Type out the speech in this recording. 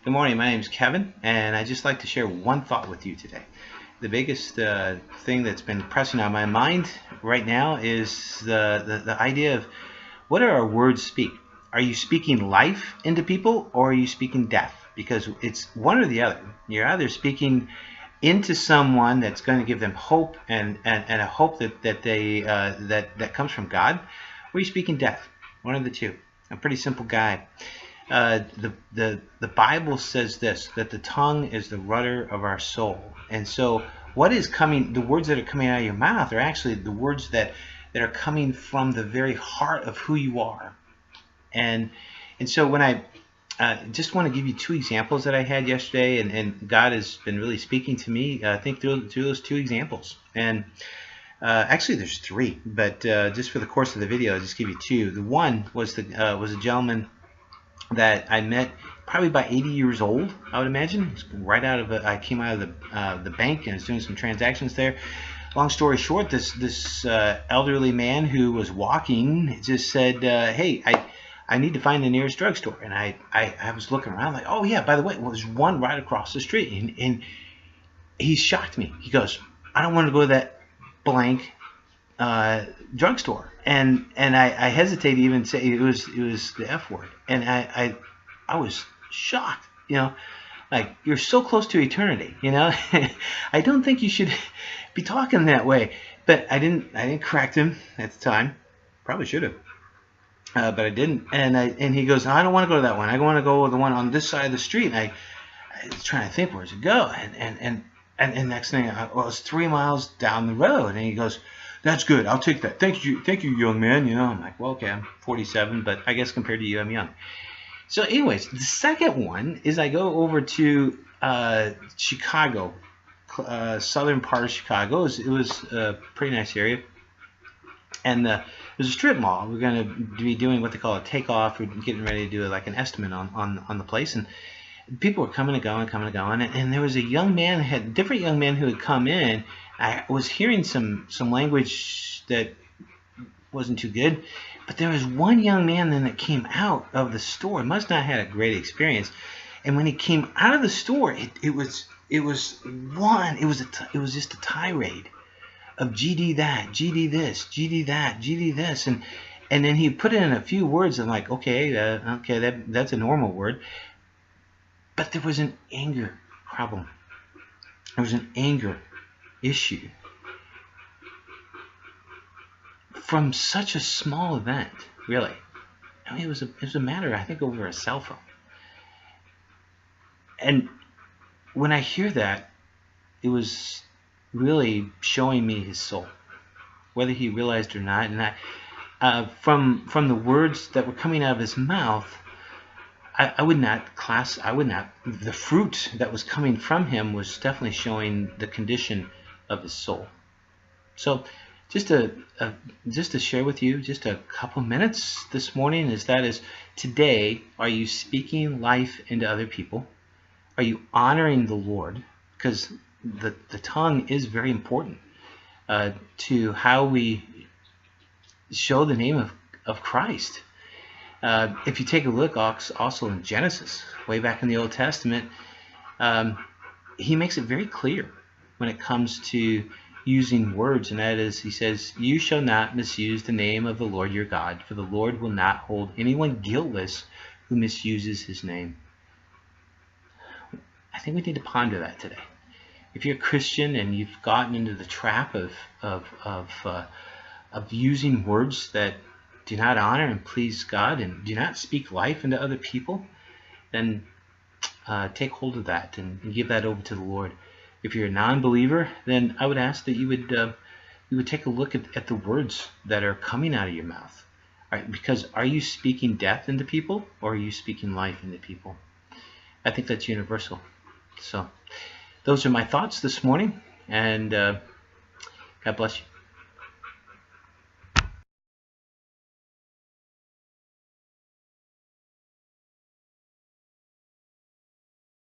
Good morning, my name is Kevin, and I'd just like to share one thought with you today. The biggest thing that's been pressing on my mind right now is the idea of what do our words speak? Are you speaking life into people, or are you speaking death? Because it's one or the other. You're either speaking into someone that's going to give them hope and a hope that comes from God, or you're speaking death. One of the two. I'm a pretty simple guy. The Bible says this, that the tongue is the rudder of our soul. And so what is coming, the words that are coming out of your mouth are actually the words that are coming from the very heart of who you are. And so when I just want to give you two examples that I had yesterday, and God has been really speaking to me, I think, through those two examples. And actually, there's three, but just for the course of the video, I'll just give you two. The one was a gentleman that I met probably about 80 years old, I would imagine. Right out of I came out of the bank and was doing some transactions there. Long story short, this elderly man who was walking just said, "Hey, I need to find the nearest drugstore." And I was looking around like, "Oh yeah, by the way, well, there's one right across the street." And he shocked me. He goes, "I don't want to go to that blank drugstore." And I hesitate to even say it was the F word. And I was shocked, like, you're so close to eternity, I don't think you should be talking that way. But I didn't correct him at the time. Probably should have. But I didn't. And he goes, "I don't want to go to that one. I want to go to the one on this side of the street." And I was trying to think, where's it go? And next thing, it's 3 miles down the road. And he goes, "That's good. I'll take that. Thank you, young man." I'm like, well, okay, I'm 47, but I guess compared to you, I'm young. So, anyways, the second one is I go over to Chicago, southern part of Chicago. It was a pretty nice area, and there's a strip mall. We're going to be doing what they call a takeoff. We're getting ready to do like an estimate on the place, and people were coming and going, and there was a different young man who had come in. I was hearing some language that wasn't too good, but there was one young man then that came out of the store. Must not have had a great experience, and when he came out of the store, it was just a tirade of GD that, GD this, GD that, GD this, and then he put in a few words. I'm like, okay, that's a normal word. But there was an anger problem. There was an anger issue from such a small event, really. I mean, it was a matter, I think, over a cell phone. And when I hear that, it was really showing me his soul, whether he realized or not. And from the words that were coming out of his mouth, I would not, the fruit that was coming from him was definitely showing the condition of his soul. So just to share with you just a couple minutes this morning is today, are you speaking life into other people? Are you honoring the Lord? Because the tongue is very important to how we show the name of Christ. If you take a look also in Genesis, way back in the Old Testament, he makes it very clear when it comes to using words, and that is, he says, "You shall not misuse the name of the Lord your God, for the Lord will not hold anyone guiltless who misuses his name." I think we need to ponder that today. If you're a Christian and you've gotten into the trap of using words that do not honor and please God and do not speak life into other people, then take hold of that and give that over to the Lord. If you're a non-believer, then I would ask that you would take a look at the words that are coming out of your mouth. All right, because are you speaking death into people, or are you speaking life into people? I think that's universal. So those are my thoughts this morning, and God bless you.